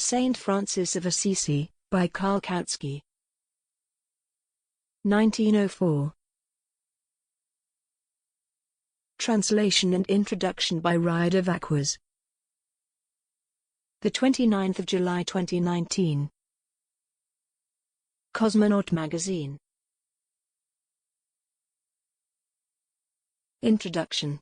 Saint Francis of Assisi, by Karl Kautsky. 1904. Translation and introduction by Rida Vaquas. 29th of July 2019. Cosmonaut magazine. Introduction.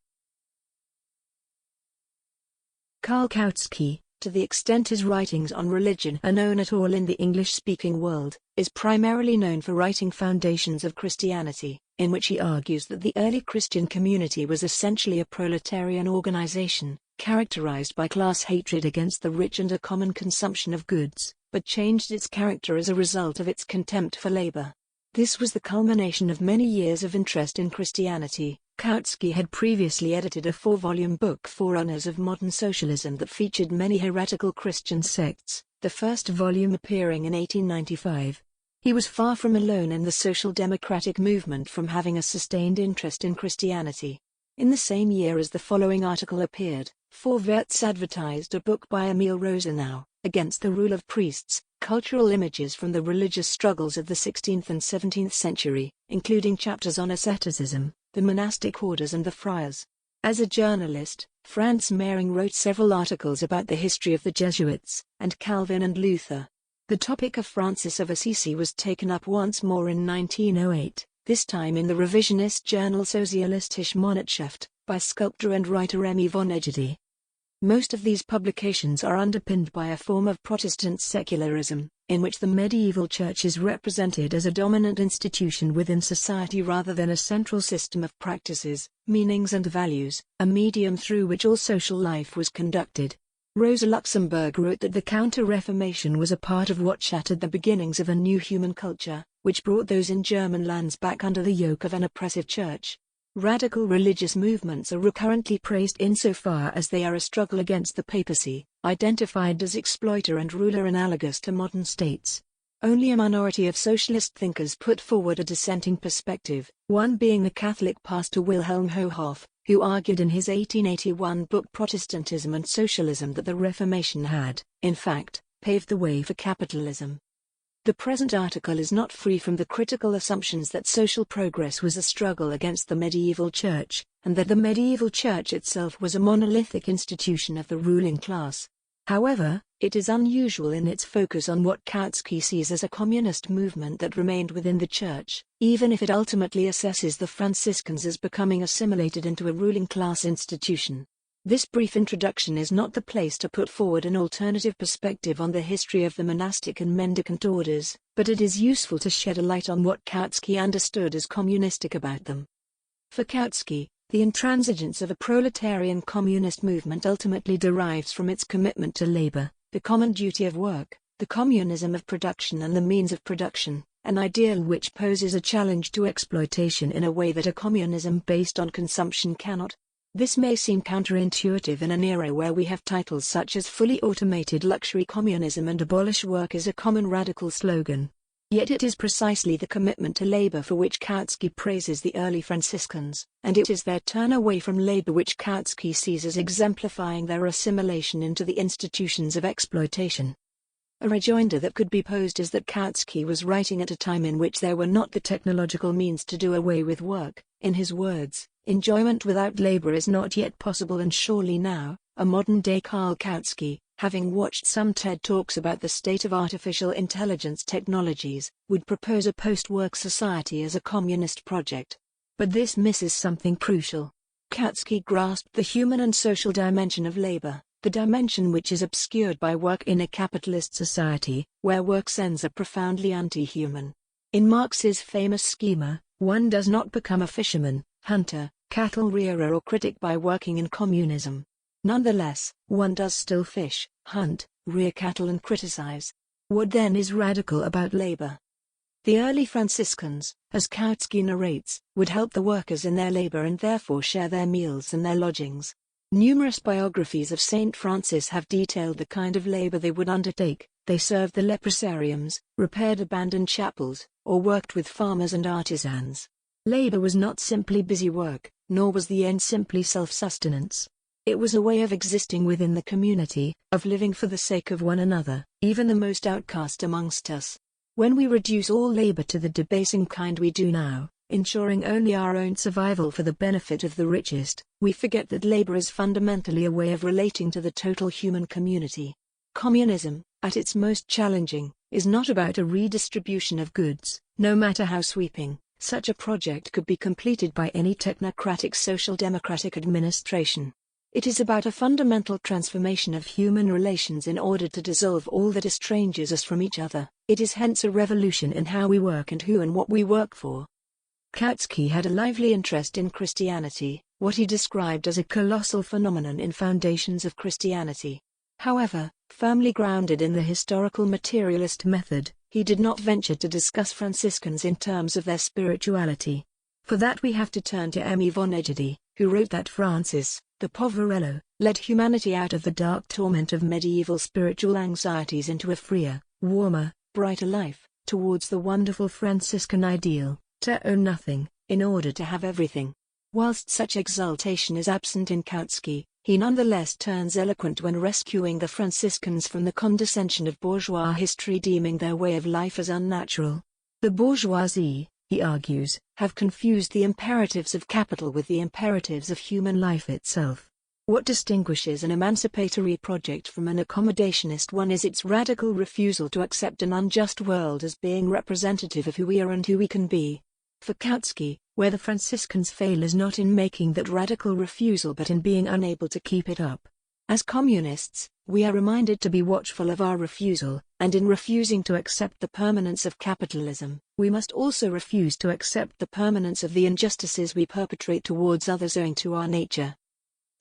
Karl Kautsky, to the extent his writings on religion are known at all in the English-speaking world, is primarily known for writing Foundations of Christianity, in which he argues that the early Christian community was essentially a proletarian organization, characterized by class hatred against the rich and a common consumption of goods, but changed its character as a result of its contempt for labor. This was the culmination of many years of interest in Christianity. Kautsky had previously edited a 4-volume book, Forerunners of Modern Socialism, that featured many heretical Christian sects, the first volume appearing in 1895. He was far from alone in the social democratic movement from having a sustained interest in Christianity. In the same year as the following article appeared, Vorwärts advertised a book by Emil Rosenow, Against the Rule of Priests, Cultural Images from the Religious Struggles of the 16th and 17th Century, including chapters on asceticism, the monastic orders and the friars. As a journalist, Franz Mehring wrote several articles about the history of the Jesuits, and Calvin and Luther. The topic of Francis of Assisi was taken up once more in 1908, this time in the revisionist journal Sozialistische Monatshefte, by sculptor and writer Emmy von Egidy. Most of these publications are underpinned by a form of Protestant secularism, in which the medieval church is represented as a dominant institution within society rather than a central system of practices, meanings and values, a medium through which all social life was conducted. Rosa Luxemburg wrote that the Counter-Reformation was a part of what shattered the beginnings of a new human culture, which brought those in German lands back under the yoke of an oppressive church. Radical religious movements are recurrently praised insofar as they are a struggle against the papacy, identified as exploiter and ruler analogous to modern states. Only a minority of socialist thinkers put forward a dissenting perspective, one being the Catholic pastor Wilhelm Hohoff, who argued in his 1881 book Protestantism and Socialism that the Reformation had, in fact, paved the way for capitalism. The present article is not free from the critical assumptions that social progress was a struggle against the medieval church, and that the medieval church itself was a monolithic institution of the ruling class. However, it is unusual in its focus on what Kautsky sees as a communist movement that remained within the church, even if it ultimately assesses the Franciscans as becoming assimilated into a ruling class institution. This brief introduction is not the place to put forward an alternative perspective on the history of the monastic and mendicant orders, but it is useful to shed a light on what Kautsky understood as communistic about them. For Kautsky, the intransigence of a proletarian communist movement ultimately derives from its commitment to labor, the common duty of work, the communism of production and the means of production, an ideal which poses a challenge to exploitation in a way that a communism based on consumption cannot. This may seem counterintuitive in an era where we have titles such as fully automated luxury communism and abolish work as a common radical slogan. Yet it is precisely the commitment to labor for which Kautsky praises the early Franciscans, and it is their turn away from labor which Kautsky sees as exemplifying their assimilation into the institutions of exploitation. A rejoinder that could be posed is that Kautsky was writing at a time in which there were not the technological means to do away with work. In his words, enjoyment without labor is not yet possible, and surely now, a modern-day Karl Kautsky, having watched some TED Talks about the state of artificial intelligence technologies, would propose a post-work society as a communist project. But this misses something crucial. Kautsky grasped the human and social dimension of labor, the dimension which is obscured by work in a capitalist society, where work's ends are profoundly anti-human. In Marx's famous schema, one does not become a fisherman, hunter, cattle rearer or critic by working in communism. Nonetheless, one does still fish, hunt, rear cattle and criticize. What then is radical about labor? The early Franciscans, as Kautsky narrates, would help the workers in their labor and therefore share their meals and their lodgings. Numerous biographies of Saint Francis have detailed the kind of labor they would undertake. They served the leprosariums, repaired abandoned chapels, or worked with farmers and artisans. Labor was not simply busy work, nor was the end simply self-sustenance. It was a way of existing within the community, of living for the sake of one another, even the most outcast amongst us. When we reduce all labor to the debasing kind we do now, ensuring only our own survival for the benefit of the richest, we forget that labor is fundamentally a way of relating to the total human community. Communism, at its most challenging, is not about a redistribution of goods, no matter how sweeping. Such a project could be completed by any technocratic social democratic administration. It is about a fundamental transformation of human relations in order to dissolve all that estranges us from each other. It is hence a revolution in how we work and who and what we work for. Kautsky had a lively interest in Christianity, what he described as a colossal phenomenon in foundations of Christianity. However, firmly grounded in the historical materialist method, he did not venture to discuss Franciscans in terms of their spirituality. For that we have to turn to Emmy von Egidy, who wrote that Francis, the Poverello, led humanity out of the dark torment of medieval spiritual anxieties into a freer, warmer, brighter life, towards the wonderful Franciscan ideal, to own nothing, in order to have everything. Whilst such exaltation is absent in Kautsky, he nonetheless turns eloquent when rescuing the Franciscans from the condescension of bourgeois history, deeming their way of life as unnatural. The bourgeoisie, he argues, have confused the imperatives of capital with the imperatives of human life itself. What distinguishes an emancipatory project from an accommodationist one is its radical refusal to accept an unjust world as being representative of who we are and who we can be. For Kautsky, where the Franciscans fail is not in making that radical refusal but in being unable to keep it up. As communists, we are reminded to be watchful of our refusal, and in refusing to accept the permanence of capitalism, we must also refuse to accept the permanence of the injustices we perpetrate towards others owing to our nature.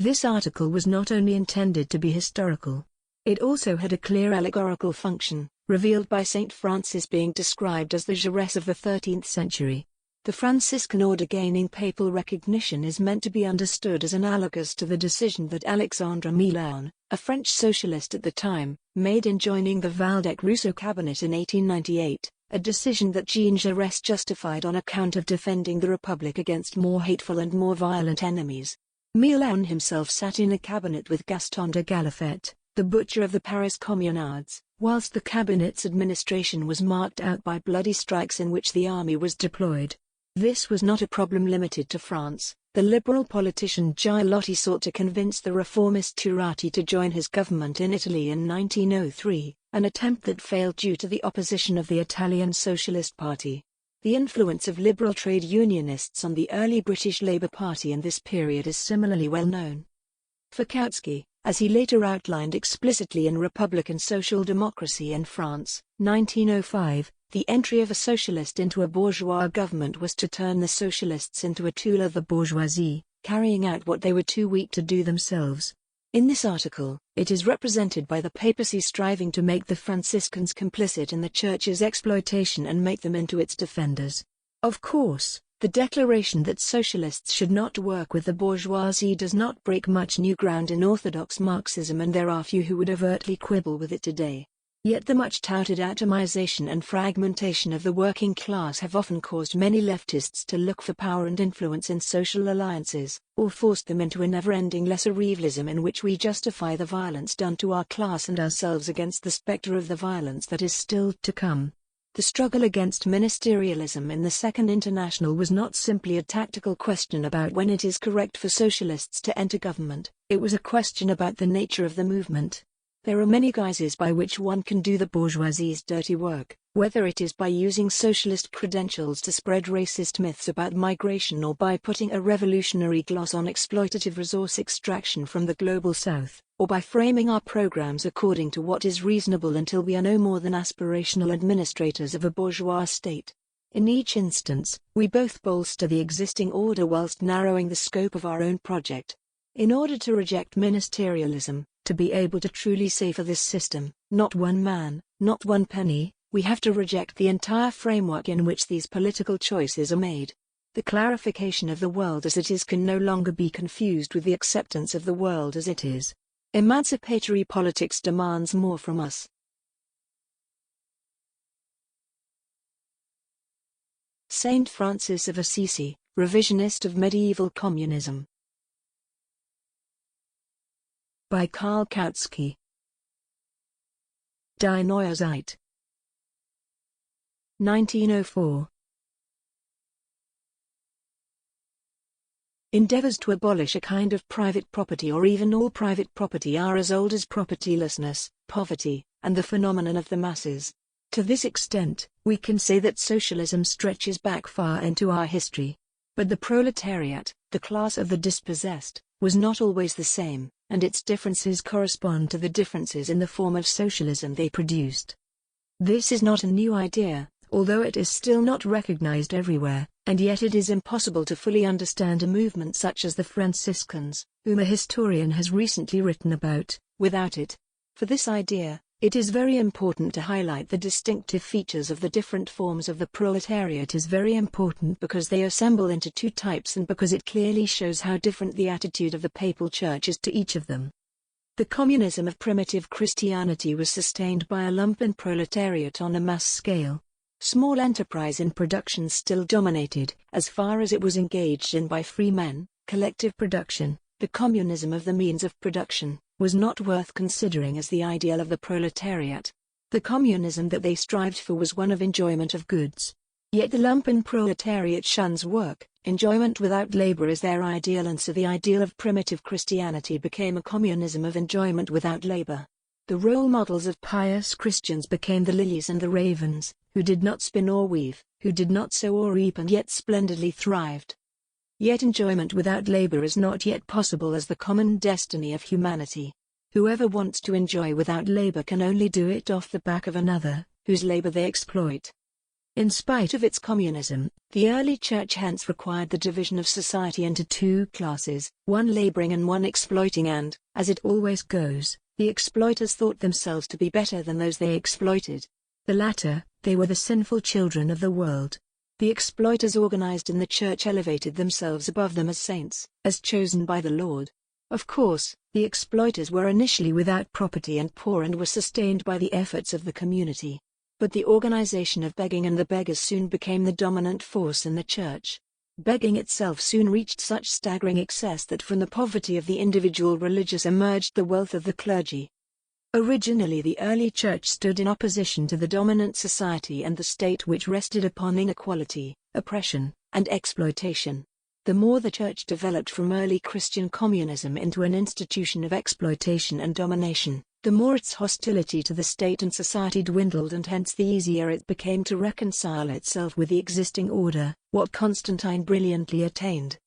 This article was not only intended to be historical. It also had a clear allegorical function, revealed by Saint Francis being described as the Jaurès of the 13th century. The Franciscan order gaining papal recognition is meant to be understood as analogous to the decision that Alexandre Milon, a French socialist at the time, made in joining the Valdec-Rousseau cabinet in 1898, a decision that Jean Jaurès justified on account of defending the Republic against more hateful and more violent enemies. Milon himself sat in a cabinet with Gaston de Galifet, the butcher of the Paris communards, whilst the cabinet's administration was marked out by bloody strikes in which the army was deployed. This was not a problem limited to France. The liberal politician Giolotti sought to convince the reformist Turati to join his government in Italy in 1903, an attempt that failed due to the opposition of the Italian Socialist Party. The influence of liberal trade unionists on the early British Labour Party in this period is similarly well known. For Kautsky, as he later outlined explicitly in Republican Social Democracy in France, 1905, the entry of a socialist into a bourgeois government was to turn the socialists into a tool of the bourgeoisie, carrying out what they were too weak to do themselves. In this article, it is represented by the papacy striving to make the Franciscans complicit in the Church's exploitation and make them into its defenders. Of course, the declaration that socialists should not work with the bourgeoisie does not break much new ground in orthodox Marxism, and there are few who would overtly quibble with it today. Yet the much-touted atomization and fragmentation of the working class have often caused many leftists to look for power and influence in social alliances, or forced them into a never-ending lesser-evilism in which we justify the violence done to our class and ourselves against the spectre of the violence that is still to come. The struggle against ministerialism in the Second International was not simply a tactical question about when it is correct for socialists to enter government, it was a question about the nature of the movement. There are many guises by which one can do the bourgeoisie's dirty work, whether it is by using socialist credentials to spread racist myths about migration or by putting a revolutionary gloss on exploitative resource extraction from the global south, or by framing our programs according to what is reasonable until we are no more than aspirational administrators of a bourgeois state. In each instance, we both bolster the existing order whilst narrowing the scope of our own project. In order to reject ministerialism, to be able to truly say for this system, not one man, not one penny, we have to reject the entire framework in which these political choices are made. The clarification of the world as it is can no longer be confused with the acceptance of the world as it is. Emancipatory politics demands more from us. Saint Francis of Assisi, revisionist of medieval communism. by Karl Kautsky. Die Neue Zeit. 1904. Endeavors to abolish a kind of private property or even all private property are as old as propertylessness, poverty, and the phenomenon of the masses. To this extent, we can say that socialism stretches back far into our history. But the proletariat, the class of the dispossessed, was not always the same, and its differences correspond to the differences in the form of socialism they produced. This is not a new idea, although it is still not recognized everywhere, and yet it is impossible to fully understand a movement such as the Franciscans, whom a historian has recently written about, without it. For this idea, it is very important to highlight the distinctive features of the different forms of the proletariat is very important because they assemble into two types and because it clearly shows how different the attitude of the Papal Church is to each of them. The communism of primitive Christianity was sustained by a lumpen proletariat on a mass scale. Small enterprise in production still dominated, as far as it was engaged in by free men. Collective production, the communism of the means of production, was not worth considering as the ideal of the proletariat. The communism that they strived for was one of enjoyment of goods. Yet the lumpen proletariat shuns work, enjoyment without labor is their ideal, and so the ideal of primitive Christianity became a communism of enjoyment without labor. The role models of pious Christians became the lilies and the ravens, who did not spin or weave, who did not sow or reap and yet splendidly thrived. Yet enjoyment without labor is not yet possible as the common destiny of humanity. Whoever wants to enjoy without labor can only do it off the back of another, whose labor they exploit. In spite of its communism, the early church hence required the division of society into two classes, one laboring and one exploiting, and, as it always goes, the exploiters thought themselves to be better than those they exploited. The latter, they were the sinful children of the world. The exploiters organized in the church elevated themselves above them as saints, as chosen by the Lord. Of course, the exploiters were initially without property and poor and were sustained by the efforts of the community. But the organization of begging and the beggars soon became the dominant force in the church. Begging itself soon reached such staggering excess that from the poverty of the individual religious emerged the wealth of the clergy. Originally the early church stood in opposition to the dominant society and the state, which rested upon inequality, oppression, and exploitation. The more the church developed from early Christian communism into an institution of exploitation and domination, the more its hostility to the state and society dwindled, and hence the easier it became to reconcile itself with the existing order, what Constantine brilliantly attained.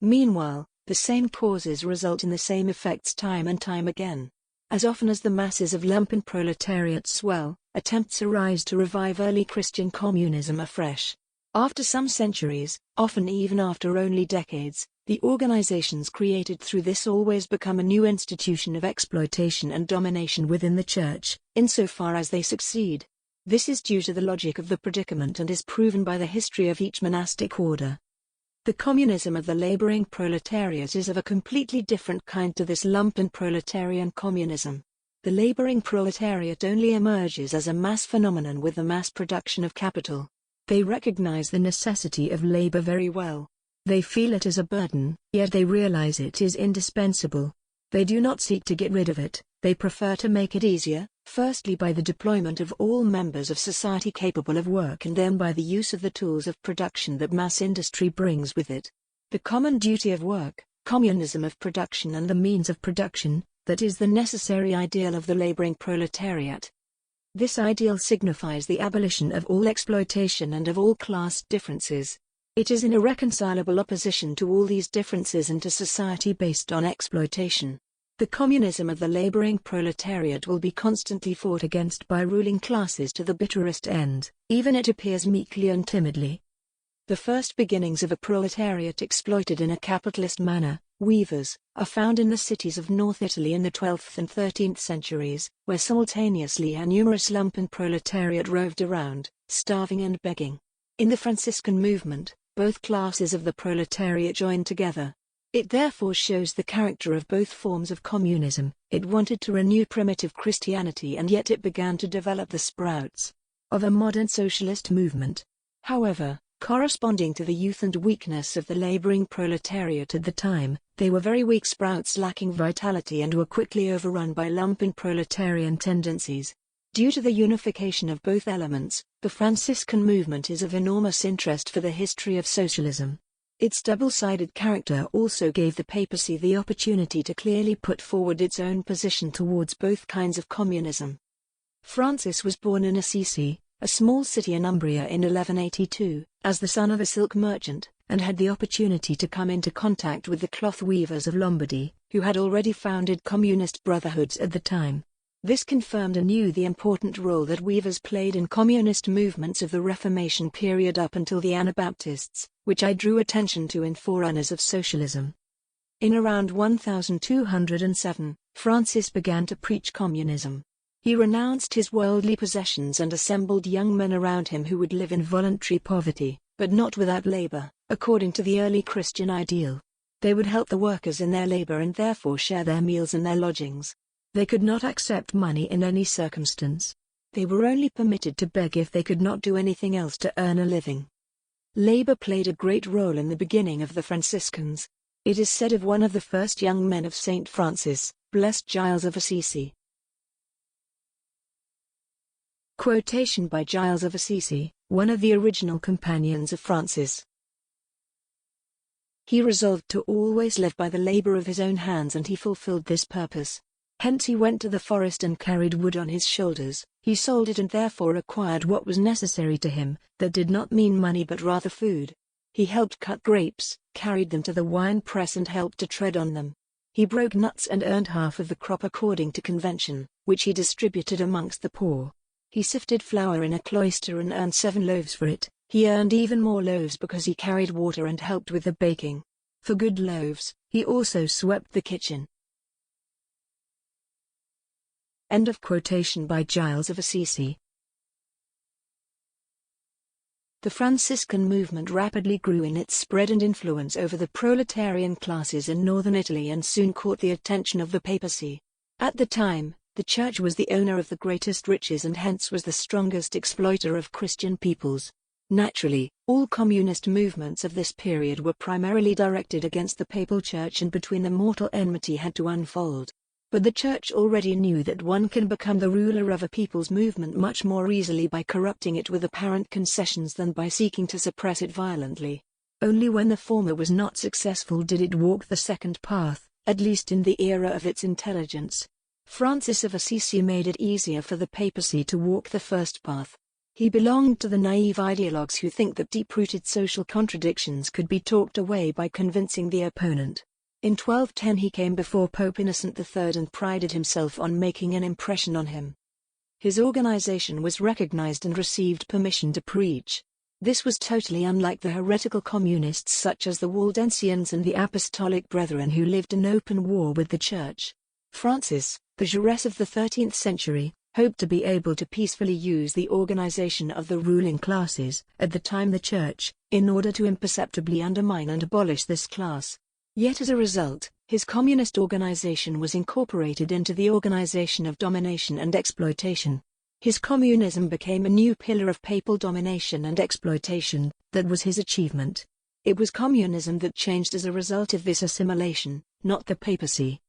Meanwhile, the same causes result in the same effects time and time again. As often as the masses of lumpen proletariat swell, attempts arise to revive early Christian communism afresh. After some centuries, often even after only decades, the organizations created through this always become a new institution of exploitation and domination within the church, insofar as they succeed. This is due to the logic of the predicament and is proven by the history of each monastic order. The communism of the laboring proletariat is of a completely different kind to this lumpen proletarian communism. The laboring proletariat only emerges as a mass phenomenon with the mass production of capital. They recognize the necessity of labor very well. They feel it as a burden, yet they realize it is indispensable. They do not seek to get rid of it, they prefer to make it easier, firstly by the deployment of all members of society capable of work and then by the use of the tools of production that mass industry brings with it. The common duty of work, communism of production and the means of production, that is the necessary ideal of the laboring proletariat. This ideal signifies the abolition of all exploitation and of all class differences. It is in irreconcilable opposition to all these differences and to society based on exploitation. The communism of the laboring proletariat will be constantly fought against by ruling classes to the bitterest end, even it appears meekly and timidly. The first beginnings of a proletariat exploited in a capitalist manner, weavers, are found in the cities of North Italy in the 12th and 13th centuries, where simultaneously a numerous lumpen proletariat roved around, starving and begging. In the Franciscan movement, both classes of the proletariat joined together. It therefore shows the character of both forms of communism. It wanted to renew primitive Christianity and yet it began to develop the sprouts of a modern socialist movement. However, Corresponding to the youth and weakness of the laboring proletariat at the time, they were very weak sprouts lacking vitality and were quickly overrun by lumpen proletarian tendencies. Due to the unification of both elements, the Franciscan movement is of enormous interest for the history of socialism. Its double-sided character also gave the papacy the opportunity to clearly put forward its own position towards both kinds of communism. Francis was born in Assisi, a small city in Umbria in 1182, as the son of a silk merchant, and had the opportunity to come into contact with the cloth weavers of Lombardy, who had already founded communist brotherhoods at the time. This confirmed anew the important role that weavers played in communist movements of the Reformation period up until the Anabaptists, which I drew attention to in Forerunners of Socialism. In around 1207, Francis began to preach communism. He renounced his worldly possessions and assembled young men around him who would live in voluntary poverty, but not without labor, according to the early Christian ideal. They would help the workers in their labor and therefore share their meals and their lodgings. They could not accept money in any circumstance. They were only permitted to beg if they could not do anything else to earn a living. Labor played a great role in the beginning of the Franciscans. It is said of one of the first young men of Saint Francis, Blessed Giles of Assisi. Quotation by Giles of Assisi, one of the original companions of Francis. He resolved to always live by the labor of his own hands, and he fulfilled this purpose. Hence he went to the forest and carried wood on his shoulders. He sold it and therefore acquired what was necessary to him. That did not mean money but rather food. He helped cut grapes, carried them to the wine press and helped to tread on them. He broke nuts and earned half of the crop according to convention, which he distributed amongst the poor. He sifted flour in a cloister and earned 7 loaves for it. He earned even more loaves because he carried water and helped with the baking. For good loaves, he also swept the kitchen. End of quotation by Giles of Assisi. The Franciscan movement rapidly grew in its spread and influence over the proletarian classes in northern Italy and soon caught the attention of the papacy. At the time, the Church was the owner of the greatest riches and hence was the strongest exploiter of Christian peoples. Naturally, all communist movements of this period were primarily directed against the Papal Church, and between them mortal enmity had to unfold. But the Church already knew that one can become the ruler of a people's movement much more easily by corrupting it with apparent concessions than by seeking to suppress it violently. Only when the former was not successful did it walk the second path, at least in the era of its intelligence. Francis of Assisi made it easier for the papacy to walk the first path. He belonged to the naive ideologues who think that deep-rooted social contradictions could be talked away by convincing the opponent. In 1210 he came before Pope Innocent III and prided himself on making an impression on him. His organization was recognized and received permission to preach. This was totally unlike the heretical communists such as the Waldensians and the Apostolic Brethren who lived in open war with the Church. Francis, the Jurist of the 13th century, hoped to be able to peacefully use the organization of the ruling classes, at the time the Church, in order to imperceptibly undermine and abolish this class. Yet as a result, his communist organization was incorporated into the organization of domination and exploitation. His communism became a new pillar of papal domination and exploitation. That was his achievement. It was communism that changed as a result of this assimilation, not the papacy.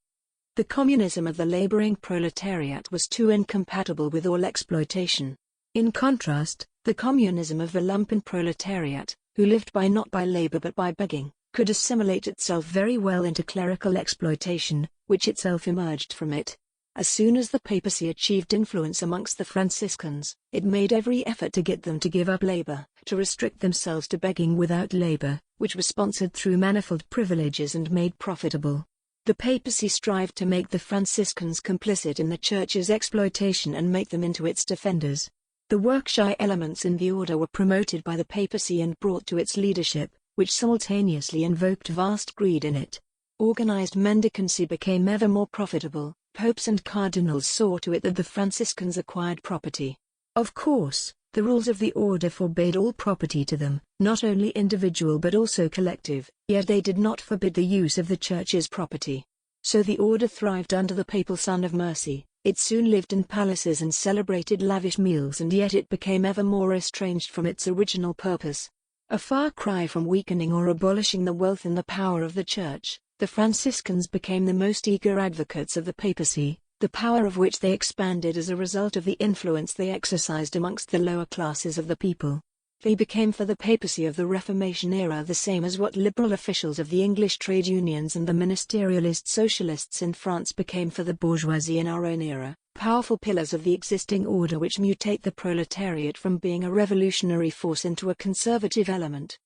The communism of the laboring proletariat was too incompatible with all exploitation. In contrast, the communism of the lumpen proletariat, who lived not by labor but by begging, could assimilate itself very well into clerical exploitation, which itself emerged from it. As soon as the papacy achieved influence amongst the Franciscans, it made every effort to get them to give up labor, to restrict themselves to begging without labor, which was sponsored through manifold privileges and made profitable. The papacy strived to make the Franciscans complicit in the Church's exploitation and make them into its defenders. The work-shy elements in the order were promoted by the papacy and brought to its leadership, which simultaneously invoked vast greed in it. Organized mendicancy became ever more profitable. Popes and cardinals saw to it that the Franciscans acquired property. Of course, the rules of the order forbade all property to them, not only individual but also collective, yet they did not forbid the use of the Church's property. So the order thrived under the papal Sun of Mercy. It soon lived in palaces and celebrated lavish meals, and yet it became ever more estranged from its original purpose. A far cry from weakening or abolishing the wealth and the power of the Church, the Franciscans became the most eager advocates of the papacy, the power of which they expanded as a result of the influence they exercised amongst the lower classes of the people. They became for the papacy of the Reformation era the same as what liberal officials of the English trade unions and the ministerialist socialists in France became for the bourgeoisie in our own era, powerful pillars of the existing order which mutate the proletariat from being a revolutionary force into a conservative element.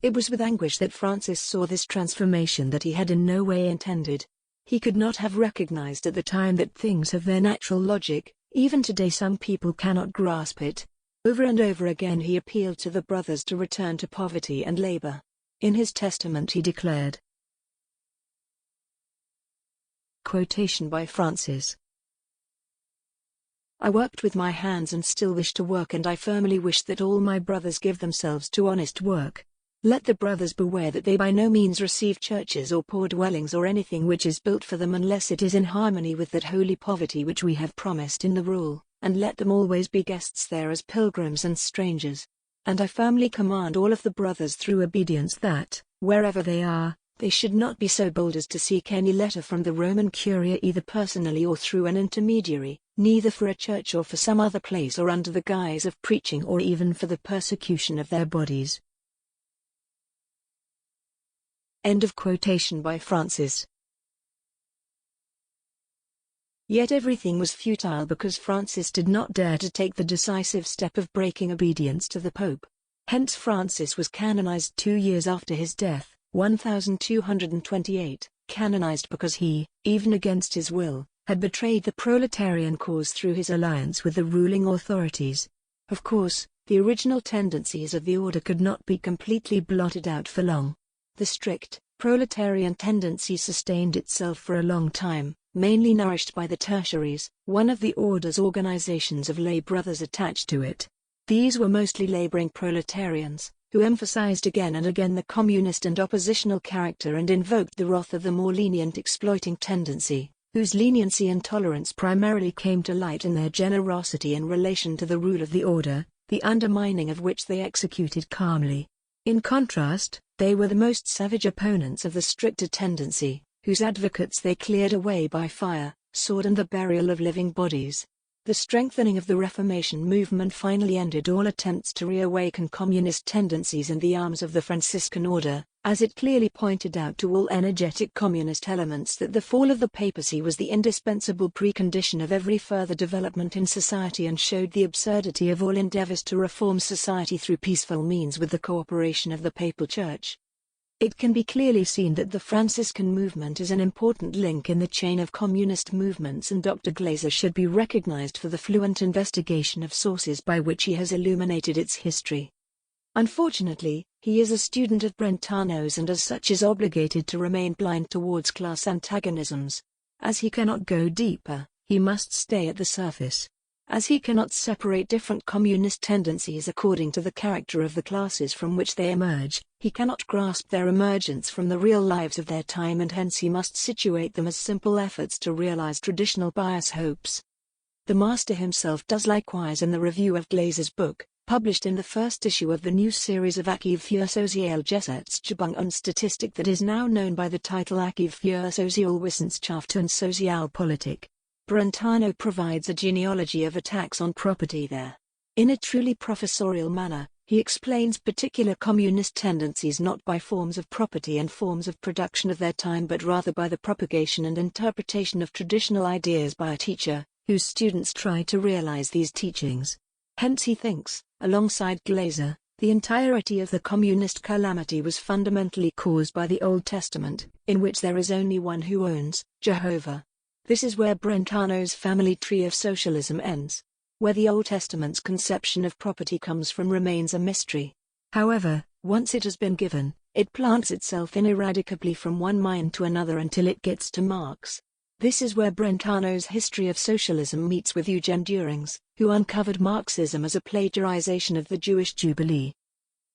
It was with anguish that Francis saw this transformation that he had in no way intended. He could not have recognized at the time that things have their natural logic. Even today some people cannot grasp it. Over and over again he appealed to the brothers to return to poverty and labor. In his testament he declared, quotation by Francis, "I worked with my hands and still wish to work, and I firmly wish that all my brothers give themselves to honest work. Let the brothers beware that they by no means receive churches or poor dwellings or anything which is built for them unless it is in harmony with that holy poverty which we have promised in the rule, and let them always be guests there as pilgrims and strangers. And I firmly command all of the brothers through obedience that, wherever they are, they should not be so bold as to seek any letter from the Roman Curia either personally or through an intermediary, neither for a church or for some other place or under the guise of preaching or even for the persecution of their bodies." End of quotation by Francis. Yet everything was futile because Francis did not dare to take the decisive step of breaking obedience to the Pope. Hence Francis was canonized 2 years after his death, 1228, canonized because he, even against his will, had betrayed the proletarian cause through his alliance with the ruling authorities. Of course, the original tendencies of the order could not be completely blotted out for long. The strict, proletarian tendency sustained itself for a long time, mainly nourished by the tertiaries, one of the order's organizations of lay brothers attached to it. These were mostly laboring proletarians, who emphasized again and again the communist and oppositional character and invoked the wrath of the more lenient exploiting tendency, whose leniency and tolerance primarily came to light in their generosity in relation to the rule of the order, the undermining of which they executed calmly. In contrast, they were the most savage opponents of the stricter tendency, whose advocates they cleared away by fire, sword and the burial of living bodies. The strengthening of the Reformation movement finally ended all attempts to reawaken communist tendencies in the arms of the Franciscan order, as it clearly pointed out to all energetic communist elements that the fall of the papacy was the indispensable precondition of every further development in society and showed the absurdity of all endeavors to reform society through peaceful means with the cooperation of the Papal Church. It can be clearly seen that the Franciscan movement is an important link in the chain of communist movements, and Dr. Glaser should be recognized for the fluent investigation of sources by which he has illuminated its history. Unfortunately, he is a student of Brentano's and as such is obligated to remain blind towards class antagonisms. As he cannot go deeper, he must stay at the surface. As he cannot separate different communist tendencies according to the character of the classes from which they emerge, he cannot grasp their emergence from the real lives of their time, and hence he must situate them as simple efforts to realize traditional bias hopes. The master himself does likewise in the review of Glaser's book, published in the first issue of the new series of Archiv für Sozialgesellschaft und Statistik that is now known by the title Archiv für Sozialwissenschaft und Sozialpolitik. Brentano provides a genealogy of attacks on property there. In a truly professorial manner, he explains particular communist tendencies not by forms of property and forms of production of their time but rather by the propagation and interpretation of traditional ideas by a teacher, whose students try to realize these teachings. Hence he thinks, alongside Glaser, the entirety of the communist calamity was fundamentally caused by the Old Testament, in which there is only one who owns, Jehovah. This is where Brentano's family tree of socialism ends. Where the Old Testament's conception of property comes from remains a mystery. However, once it has been given, it plants itself ineradicably from one mind to another until it gets to Marx. This is where Brentano's history of socialism meets with Eugene Düring's, who uncovered Marxism as a plagiarization of the Jewish Jubilee.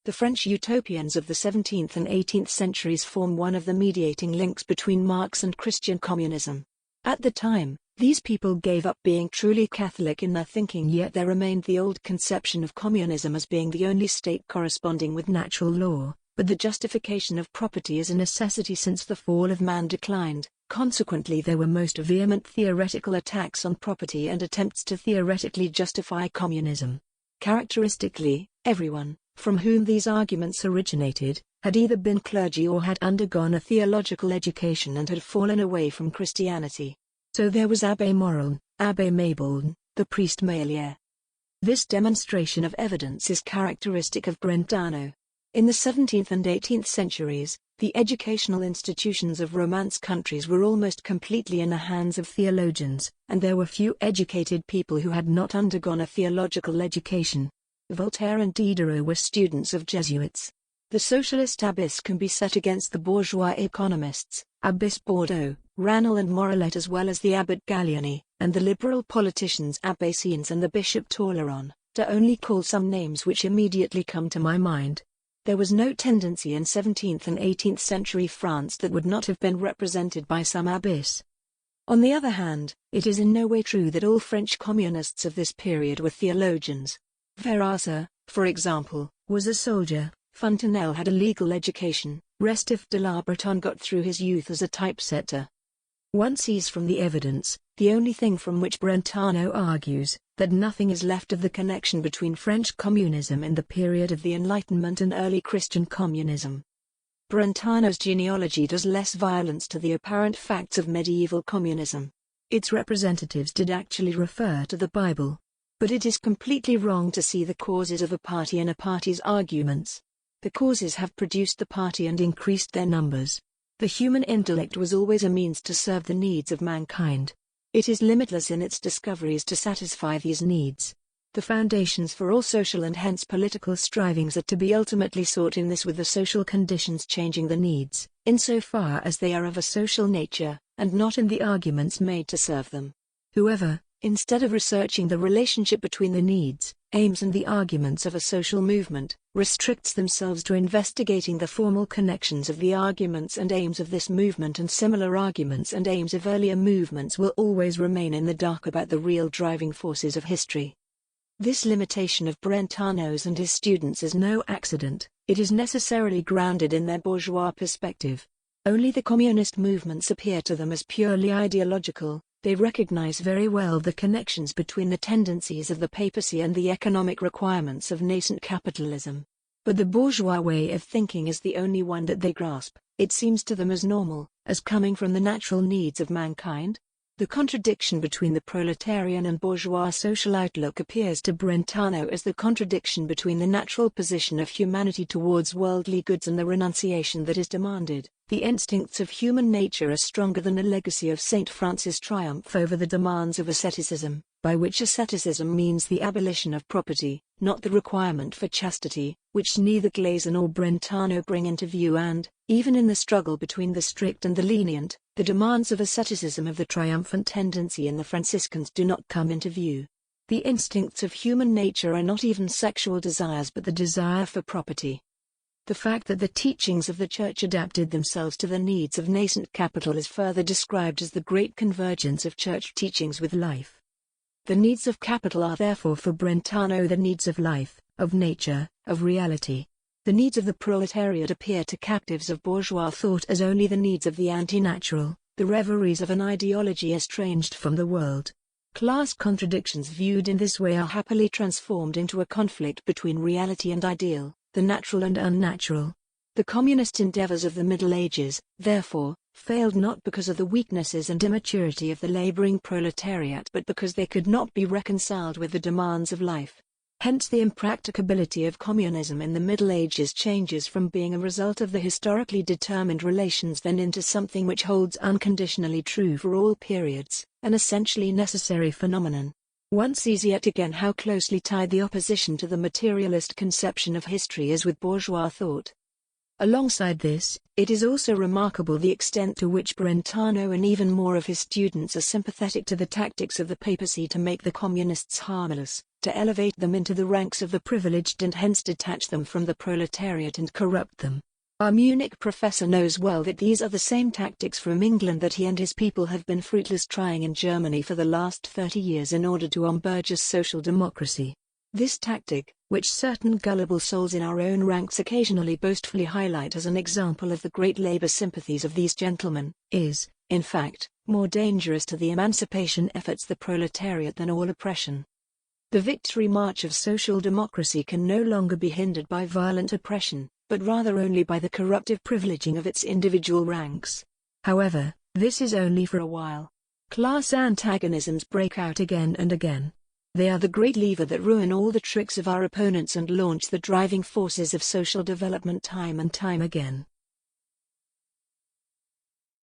The French utopians of the 17th and 18th centuries form one of the mediating links between Marx and Christian communism. At the time, These people gave up being truly Catholic in their thinking, yet there remained the old conception of communism as being the only state corresponding with natural law, but the justification of property is a necessity since the fall of man declined. Consequently, there were most vehement theoretical attacks on property and attempts to theoretically justify communism. Characteristically, everyone, from whom these arguments originated, had either been clergy or had undergone a theological education and had fallen away from Christianity. So there was Abbé Morel, Abbé Mabel, the priest Malier. This demonstration of evidence is characteristic of Brentano. In the 17th and 18th centuries, the educational institutions of Romance countries were almost completely in the hands of theologians, and there were few educated people who had not undergone a theological education. Voltaire and Diderot were students of Jesuits. The socialist abbess can be set against the bourgeois economists, Abbess Bordeaux, Ranel and Morellet, as well as the Abbot Galliani, and the liberal politicians Abbé Sieyès and the Bishop Tauleron, to only call some names which immediately come to my mind. There was no tendency in 17th and 18th century France that would not have been represented by some abbess. On the other hand, it is in no way true that all French communists of this period were theologians. Ferrassa, for example, was a soldier. Fontenelle had a legal education. Restif de la Bretonne got through his youth as a typesetter. One sees from the evidence, the only thing from which Brentano argues, that nothing is left of the connection between French communism and the period of the Enlightenment and early Christian communism. Brentano's genealogy does less violence to the apparent facts of medieval communism. Its representatives did actually refer to the Bible. But it is completely wrong to see the causes of a party in a party's arguments. The causes have produced the party and increased their numbers. The human intellect was always a means to serve the needs of mankind. It is limitless in its discoveries to satisfy these needs. The foundations for all social and hence political strivings are to be ultimately sought in this, with the social conditions changing the needs, insofar as they are of a social nature, and not in the arguments made to serve them. Whoever, instead of researching the relationship between the needs, aims and the arguments of a social movement, restricts themselves to investigating the formal connections of the arguments and aims of this movement, and similar arguments and aims of earlier movements will always remain in the dark about the real driving forces of history. This limitation of Brentano's and his students is no accident, it is necessarily grounded in their bourgeois perspective. Only the communist movements appear to them as purely ideological. They recognize very well the connections between the tendencies of the papacy and the economic requirements of nascent capitalism. But the bourgeois way of thinking is the only one that they grasp. It seems to them as normal, as coming from the natural needs of mankind. The contradiction between the proletarian and bourgeois social outlook appears to Brentano as the contradiction between the natural position of humanity towards worldly goods and the renunciation that is demanded. The instincts of human nature are stronger than the legacy of Saint Francis' triumph over the demands of asceticism, by which asceticism means the abolition of property, not the requirement for chastity, which neither Glazer nor Brentano bring into view, and, even in the struggle between the strict and the lenient, the demands of asceticism of the triumphant tendency in the Franciscans do not come into view. The instincts of human nature are not even sexual desires but the desire for property. The fact that the teachings of the Church adapted themselves to the needs of nascent capital is further described as the great convergence of Church teachings with life. The needs of capital are therefore for Brentano the needs of life, of nature, of reality. The needs of the proletariat appear to captives of bourgeois thought as only the needs of the anti-natural, the reveries of an ideology estranged from the world. Class contradictions viewed in this way are happily transformed into a conflict between reality and ideal, the natural and unnatural. The communist endeavors of the Middle Ages, therefore, failed not because of the weaknesses and immaturity of the laboring proletariat but because they could not be reconciled with the demands of life. Hence the impracticability of communism in the Middle Ages changes from being a result of the historically determined relations then into something which holds unconditionally true for all periods, an essentially necessary phenomenon. One sees yet again how closely tied the opposition to the materialist conception of history is with bourgeois thought. Alongside this, it is also remarkable the extent to which Brentano and even more of his students are sympathetic to the tactics of the papacy to make the communists harmless, to elevate them into the ranks of the privileged and hence detach them from the proletariat and corrupt them. Our Munich professor knows well that these are the same tactics from England that he and his people have been fruitless trying in Germany for the last 30 years in order to umburgess social democracy. This tactic, which certain gullible souls in our own ranks occasionally boastfully highlight as an example of the great labor sympathies of these gentlemen, is, in fact, more dangerous to the emancipation efforts of the proletariat than all oppression. The victory march of social democracy can no longer be hindered by violent oppression, but rather only by the corruptive privileging of its individual ranks. However, this is only for a while. Class antagonisms break out again and again. They are the great lever that ruin all the tricks of our opponents and launch the driving forces of social development time and time again.